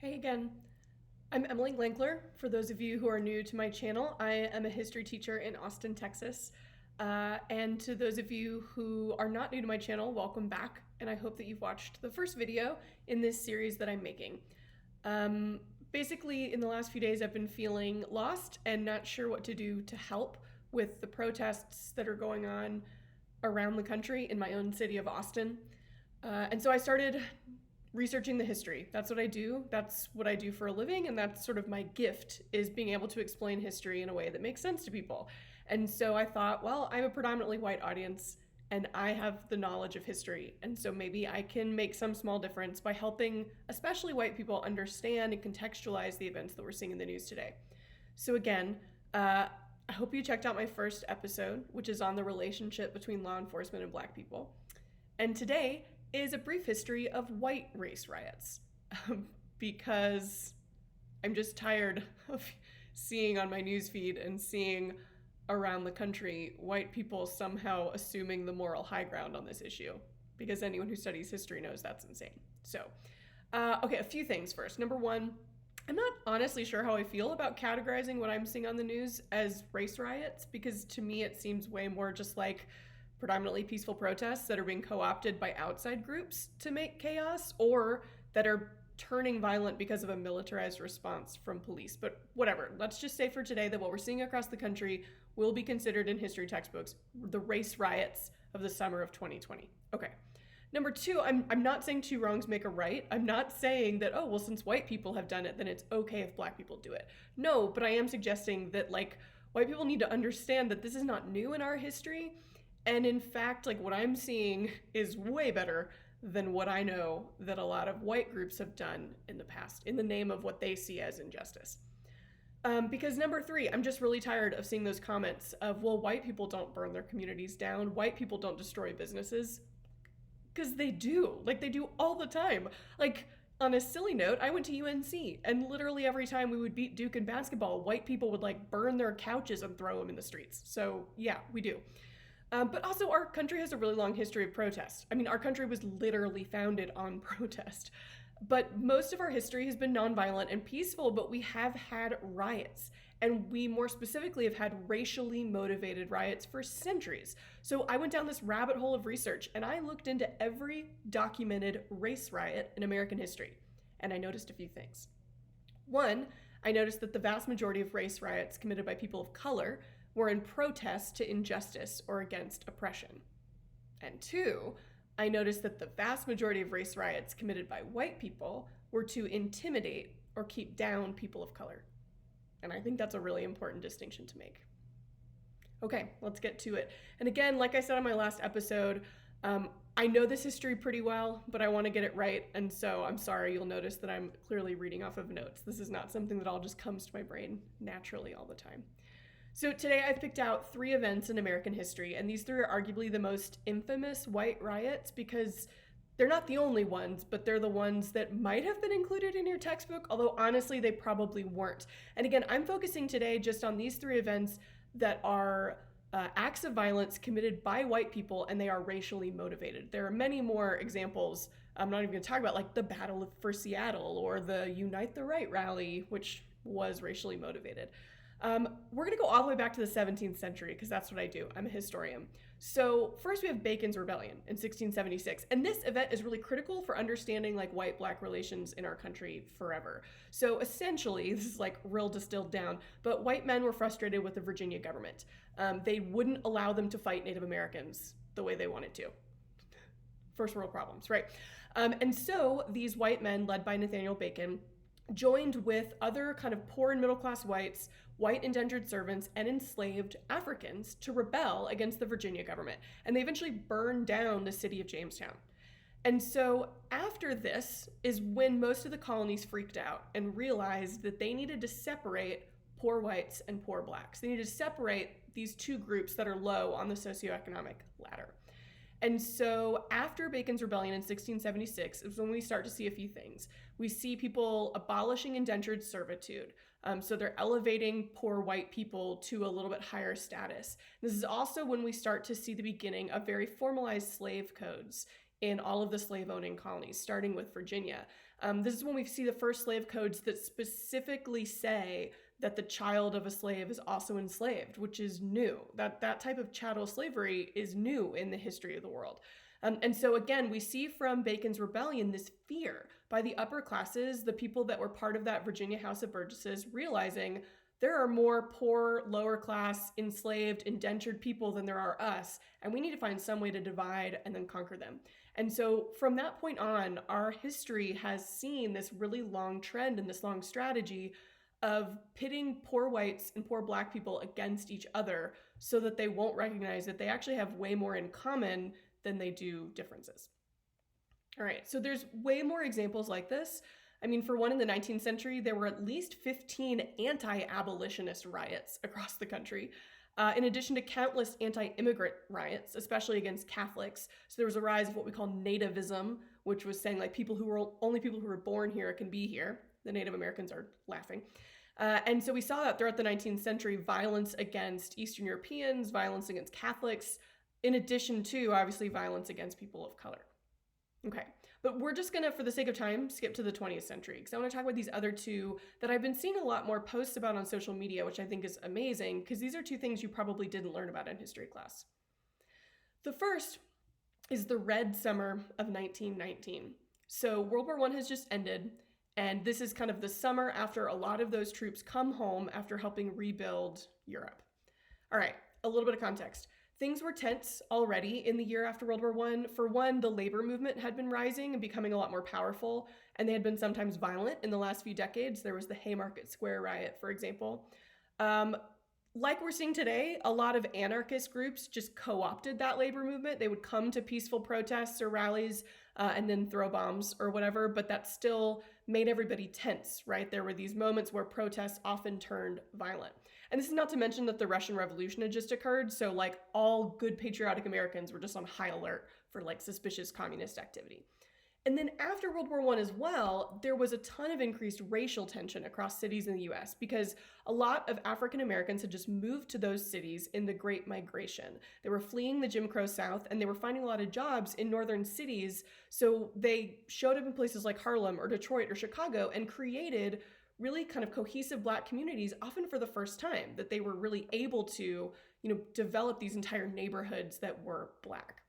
Hey again. I'm Emily Glankler. For those of you who are new to my channel, I am a history teacher in Austin, Texas. And to those of you who are not new to my channel, welcome back. And I hope that you've watched the first video in this series that I'm making. Basically, in the last few days, I've been feeling lost and not sure what to do to help with the protests that are going on around the country in my own city of Austin. And so I started researching the history. That's what I do. That's what I do for a living, and that's sort of my gift, is being able to explain history in a way that makes sense to people. And so I thought, well, I'm a predominantly white audience and I have the knowledge of history. And so maybe I can make some small difference by helping especially white people understand and contextualize the events that we're seeing in the news today. So again, I hope you checked out my first episode, which is on the relationship between law enforcement and black people. And today is a brief history of white race riots, because I'm just tired of seeing on my newsfeed and seeing around the country white people somehow assuming the moral high ground on this issue, because anyone who studies history knows that's insane. So, okay, a few things first. Number one, I'm not honestly sure how I feel about categorizing what I'm seeing on the news as race riots, because to me it seems way more just like predominantly peaceful protests that are being co-opted by outside groups to make chaos, or that are turning violent because of a militarized response from police. But whatever, let's just say for today that what we're seeing across the country will be considered in history textbooks the race riots of the summer of 2020. Okay. Number two, I'm not saying two wrongs make a right. I'm not saying that, oh, well, since white people have done it, then it's okay if black people do it. No, but I am suggesting that, like, white people need to understand that this is not new in our history. And in fact, like, what I'm seeing is way better than what I know that a lot of white groups have done in the past in the name of what they see as injustice. Because number three, I'm just really tired of seeing those comments of, well, white people don't burn their communities down, white people don't destroy businesses. Because they do. Like, they do all the time. Like, on a silly note, I went to UNC, and literally every time we would beat Duke in basketball, white people would, like, burn their couches and throw them in the streets. So yeah, we do. But also, our country has a really long history of protest. I mean, our country was literally founded on protest. But most of our history has been nonviolent and peaceful, but we have had riots. And we more specifically have had racially motivated riots for centuries. So I went down this rabbit hole of research and I looked into every documented race riot in American history. And I noticed a few things. One, I noticed that the vast majority of race riots committed by people of color were in protest to injustice or against oppression. And two, I noticed that the vast majority of race riots committed by white people were to intimidate or keep down people of color. And I think that's a really important distinction to make. Okay, let's get to it. And again, like I said on my last episode, I know this history pretty well, but I want to get it right. And so I'm sorry, you'll notice that I'm clearly reading off of notes. This is not something that all just comes to my brain naturally all the time. So today I've picked out three events in American history, and these three are arguably the most infamous white riots because they're not the only ones, but they're the ones that might have been included in your textbook, although honestly they probably weren't. And again, I'm focusing today just on these three events that are acts of violence committed by white people, and they are racially motivated. There are many more examples. I'm not even going to talk about, like, the Battle for Seattle or the Unite the Right rally, which was racially motivated. We're going to go all the way back to the 17th century because that's what I do. I'm a historian. So first we have Bacon's Rebellion in 1676. And this event is really critical for understanding, like, white-black relations in our country forever. So essentially, this is like real distilled down, but white men were frustrated with the Virginia government. They wouldn't allow them to fight Native Americans the way they wanted to. First world problems, right? And so these white men, led by Nathaniel Bacon, joined with other kind of poor and middle class whites, white indentured servants, and enslaved Africans to rebel against the Virginia government. And they eventually burned down the city of Jamestown. And so after this is when most of the colonies freaked out and realized that they needed to separate poor whites and poor blacks. They needed to separate these two groups that are low on the socioeconomic ladder. And so after Bacon's Rebellion in 1676 is when we start to see a few things. We see people abolishing indentured servitude. So they're elevating poor white people to a little bit higher status. This is also when we start to see the beginning of very formalized slave codes in all of the slave-owning colonies, starting with Virginia. This is when we see the first slave codes that specifically say that the child of a slave is also enslaved, which is new. That type of chattel slavery is new in the history of the world. And so again, we see from Bacon's Rebellion this fear by the upper classes, the people that were part of that Virginia House of Burgesses, realizing there are more poor, lower class, enslaved, indentured people than there are us, and we need to find some way to divide and then conquer them. And so from that point on, our history has seen this really long trend and this long strategy of pitting poor whites and poor black people against each other so that they won't recognize that they actually have way more in common than they do differences. All right, so there's way more examples like this. I mean, for one, in the 19th century, there were at least 15 anti-abolitionist riots across the country, in addition to countless anti-immigrant riots, especially against Catholics. So there was a rise of what we call nativism, which was saying like only people who were born here can be here. The Native Americans are laughing. And so we saw that throughout the 19th century, violence against Eastern Europeans, violence against Catholics, in addition to, obviously, violence against people of color. Okay, but we're just gonna, for the sake of time, skip to the 20th century, because I wanna talk about these other two that I've been seeing a lot more posts about on social media, which I think is amazing, because these are two things you probably didn't learn about in history class. The first is the Red Summer of 1919. So World War I has just ended, and this is kind of the summer after a lot of those troops come home after helping rebuild Europe. All right, a little bit of context. Things were tense already in the year after World War I. For one, the labor movement had been rising and becoming a lot more powerful, and they had been sometimes violent in the last few decades. There was the Haymarket Square riot, for example. Like we're seeing today, a lot of anarchist groups just co-opted that labor movement. They would come to peaceful protests or rallies and then throw bombs or whatever, but that still made everybody tense, right? There were these moments where protests often turned violent. And this is not to mention that the Russian Revolution had just occurred, so like all good patriotic Americans were just on high alert for like suspicious communist activity. And then after World War I as well, there was a ton of increased racial tension across cities in the US because a lot of African Americans had just moved to those cities in the Great Migration. They were fleeing the Jim Crow South and they were finding a lot of jobs in northern cities. So they showed up in places like Harlem or Detroit or Chicago and created really kind of cohesive Black communities, often for the first time, that they were really able to, develop these entire neighborhoods that were Black.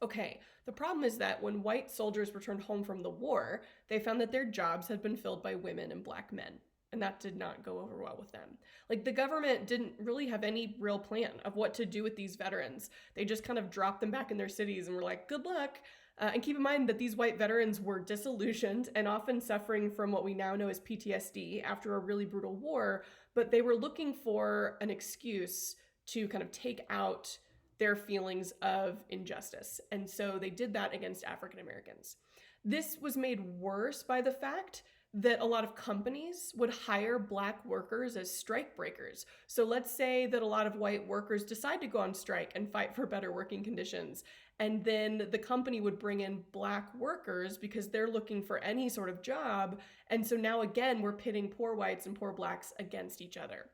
Okay, the problem is that when white soldiers returned home from the war, they found that their jobs had been filled by women and Black men, and that did not go over well with them. Like, the government didn't really have any real plan of what to do with these veterans. They just kind of dropped them back in their cities and were like, good luck. And keep in mind that these white veterans were disillusioned and often suffering from what we now know as PTSD after a really brutal war, but they were looking for an excuse to kind of take out their feelings of injustice. And so they did that against African Americans. This was made worse by the fact that a lot of companies would hire Black workers as strike breakers. So let's say that a lot of white workers decide to go on strike and fight for better working conditions. And then the company would bring in Black workers because they're looking for any sort of job. And so now again, we're pitting poor whites and poor Blacks against each other.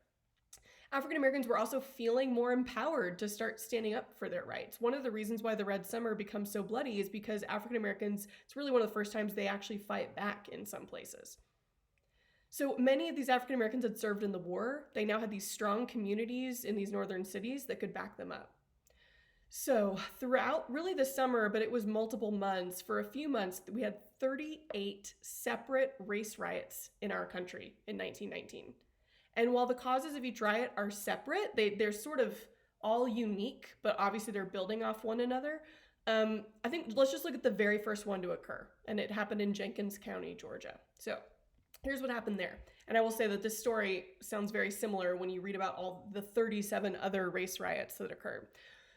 African Americans were also feeling more empowered to start standing up for their rights. One of the reasons why the Red Summer becomes so bloody is because African Americans, it's really one of the first times they actually fight back in some places. So many of these African Americans had served in the war. They now had these strong communities in these northern cities that could back them up. So throughout really the summer, but it was multiple months, for a few months, we had 38 separate race riots in our country in 1919. And while the causes of each riot are separate, they're sort of all unique, but obviously they're building off one another. I think let's just look at the very first one to occur, and it happened in Jenkins County, Georgia. So here's what happened there. And I will say that this story sounds very similar when you read about all the 37 other race riots that occurred.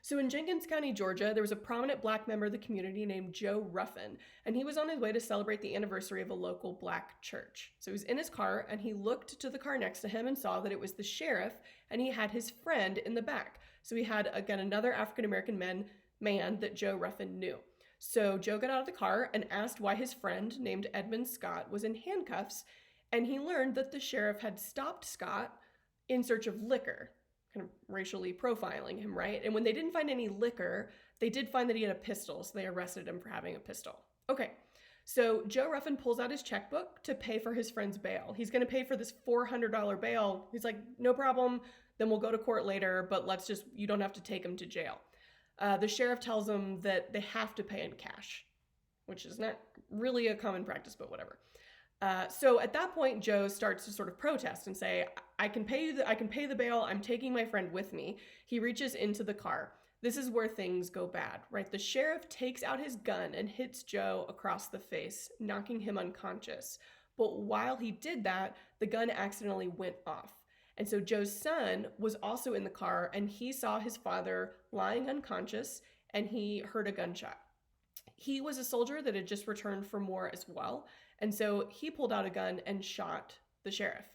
So in Jenkins County, Georgia, there was a prominent Black member of the community named Joe Ruffin, and he was on his way to celebrate the anniversary of a local Black church. So he was in his car, and he looked to the car next to him and saw that it was the sheriff, and he had his friend in the back. So he had, again, another African-American man that Joe Ruffin knew. So Joe got out of the car and asked why his friend, named Edmund Scott, was in handcuffs, and he learned that the sheriff had stopped Scott in search of liquor, kind of racially profiling him, right? And when they didn't find any liquor, they did find that he had a pistol, so they arrested him for having a pistol. Okay, So Joe Ruffin pulls out his checkbook to pay for his friend's bail. He's going to pay for this $400 bail. He's like, no problem. Then we'll go to court later, but you don't have to take him to jail. The sheriff tells him that they have to pay in cash, which is not really a common practice, but whatever. So at that point, Joe starts to sort of protest and say, I can pay the bail. I'm taking my friend with me. He reaches into the car. This is where things go bad, right? The sheriff takes out his gun and hits Joe across the face, knocking him unconscious. But while he did that, the gun accidentally went off. And so Joe's son was also in the car, and he saw his father lying unconscious, and he heard a gunshot. He was a soldier that had just returned from war as well, and so he pulled out a gun and shot the sheriff.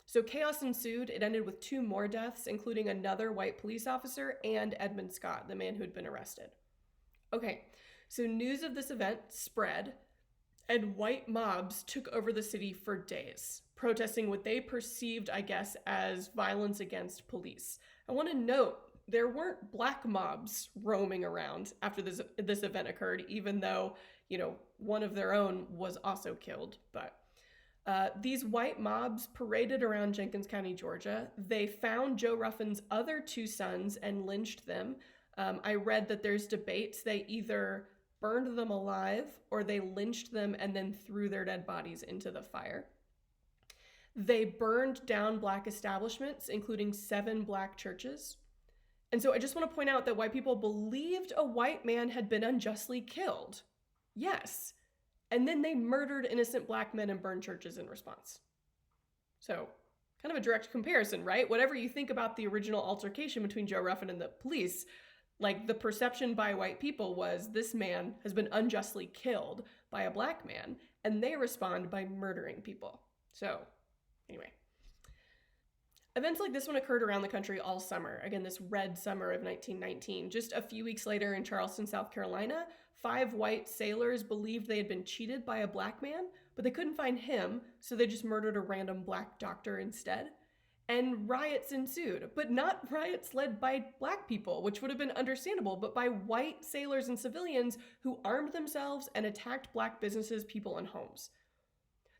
So chaos ensued. It ended with 2 more deaths, including another white police officer and Edmund Scott, the man who had been arrested. Okay, so news of this event spread, and white mobs took over the city for days, protesting what they perceived, I guess, as violence against police. I want to note, there weren't black mobs roaming around after this event occurred, even though, one of their own was also killed. But these white mobs paraded around Jenkins County, Georgia. They found Joe Ruffin's other 2 sons and lynched them. I read that there's debates. They either burned them alive or they lynched them and then threw their dead bodies into the fire. They burned down black establishments, including 7 black churches. And so I just want to point out that white people believed a white man had been unjustly killed. Yes. And then they murdered innocent black men and burned churches in response. So, kind of a direct comparison, right? Whatever you think about the original altercation between Joe Ruffin and the police, like the perception by white people was this man has been unjustly killed by a black man, and they respond by murdering people. So, anyway. Events like this one occurred around the country all summer. Again, this red summer of 1919. Just a few weeks later in Charleston, South Carolina, 5 white sailors believed they had been cheated by a black man, but they couldn't find him, so they just murdered a random black doctor instead. And riots ensued, but not riots led by black people, which would have been understandable, but by white sailors and civilians who armed themselves and attacked black businesses, people, and homes.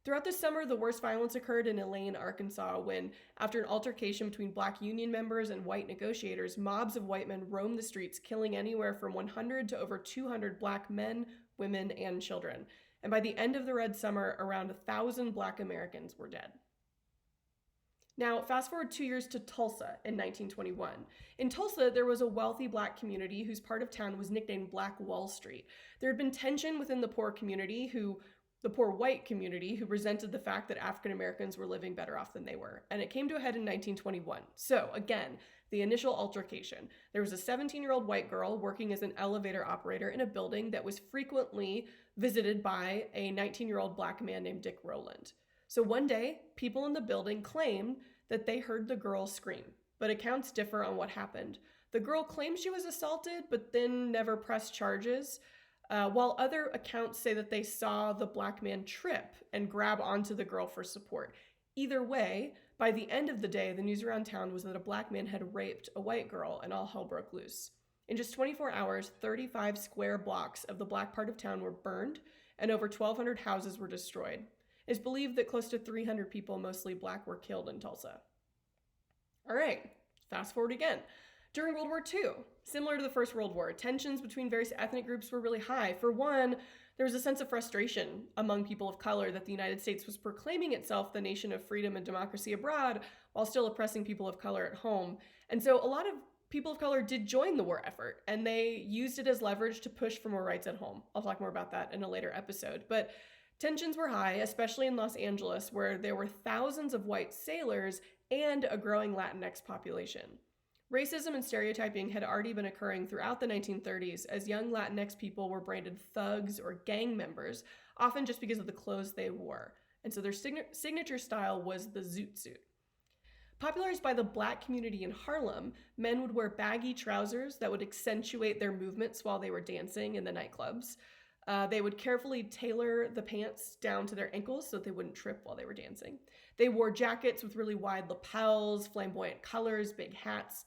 Throughout the summer, the worst violence occurred in Elaine, Arkansas, when, after an altercation between black union members and white negotiators, mobs of white men roamed the streets, killing anywhere from 100 to over 200 black men, women, and children. And by the end of the Red Summer, around 1,000 black Americans were dead. Now, fast forward 2 years to Tulsa in 1921. In Tulsa, there was a wealthy black community whose part of town was nicknamed Black Wall Street. There had been tension within the poor white community who resented the fact that African Americans were living better off than they were. And it came to a head in 1921. So again, the initial altercation. There was a 17-year-old white girl working as an elevator operator in a building that was frequently visited by a 19-year-old black man named Dick Rowland. So one day, people in the building claimed that they heard the girl scream, but accounts differ on what happened. The girl claimed she was assaulted, but then never pressed charges. While other accounts say that they saw the black man trip and grab onto the girl for support. Either way, by the end of the day, the news around town was that a black man had raped a white girl and all hell broke loose. In just 24 hours, 35 square blocks of the black part of town were burned and over 1,200 houses were destroyed. It's believed that close to 300 people, mostly black, were killed in Tulsa. All right, fast forward again. During World War II, similar to the First World War, tensions between various ethnic groups were really high. For one, there was a sense of frustration among people of color that the United States was proclaiming itself the nation of freedom and democracy abroad while still oppressing people of color at home. And so a lot of people of color did join the war effort, and they used it as leverage to push for more rights at home. I'll talk more about that in a later episode. But tensions were high, especially in Los Angeles, where there were thousands of white sailors and a growing Latinx population. Racism and stereotyping had already been occurring throughout the 1930s as young Latinx people were branded thugs or gang members, often just because of the clothes they wore. And so their signature style was the Zoot suit. Popularized by the black community in Harlem, men would wear baggy trousers that would accentuate their movements while they were dancing in the nightclubs. They would carefully tailor the pants down to their ankles so that they wouldn't trip while they were dancing. They wore jackets with really wide lapels, flamboyant colors, big hats.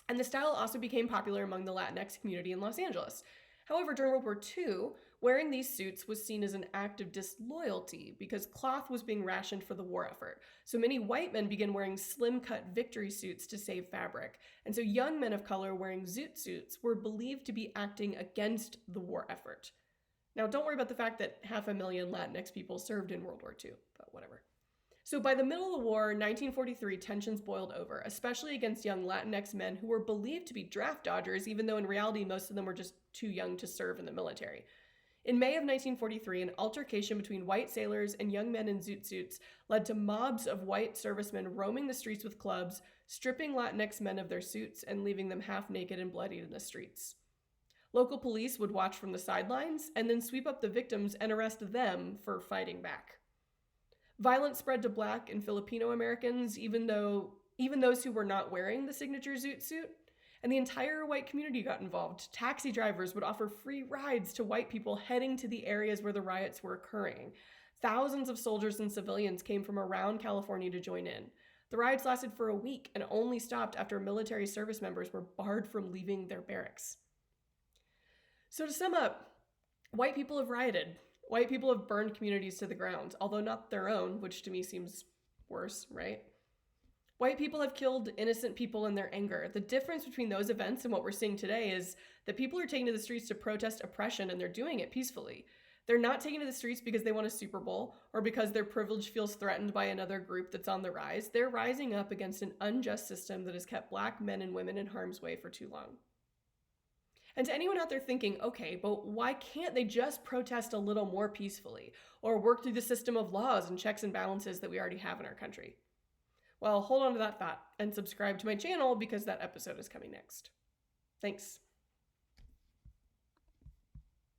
And the style also became popular among the Latinx community in Los Angeles. However, during World War II, Wearing these suits was seen as an act of disloyalty because cloth was being rationed for the war effort. So many white men began wearing slim-cut victory suits to save fabric. And so young men of color wearing Zoot suits were believed to be acting against the war effort. Now, don't worry about the fact that 500,000 Latinx people served in World War II, but whatever. So by the middle of the war, 1943, tensions boiled over, especially against young Latinx men who were believed to be draft dodgers, even though in reality most of them were just too young to serve in the military. In May of 1943, an altercation between white sailors and young men in Zoot suits led to mobs of white servicemen roaming the streets with clubs, stripping Latinx men of their suits and leaving them half naked and bloodied in the streets. Local police would watch from the sidelines and then sweep up the victims and arrest them for fighting back. Violence spread to Black and Filipino Americans, even those who were not wearing the signature Zoot suit. And the entire white community got involved. Taxi drivers would offer free rides to white people heading to the areas where the riots were occurring. Thousands of soldiers and civilians came from around California to join in. The riots lasted for a week and only stopped after military service members were barred from leaving their barracks. So to sum up, white people have rioted. White people have burned communities to the ground, although not their own, which to me seems worse, right? White people have killed innocent people in their anger. The difference between those events and what we're seeing today is that people are taking to the streets to protest oppression, and they're doing it peacefully. They're not taking to the streets because they want a Super Bowl or because their privilege feels threatened by another group that's on the rise. They're rising up against an unjust system that has kept Black men and women in harm's way for too long. And to anyone out there thinking, okay, but why can't they just protest a little more peacefully or work through the system of laws and checks and balances that we already have in our country? Well, hold on to that thought and subscribe to my channel because that episode is coming next. Thanks.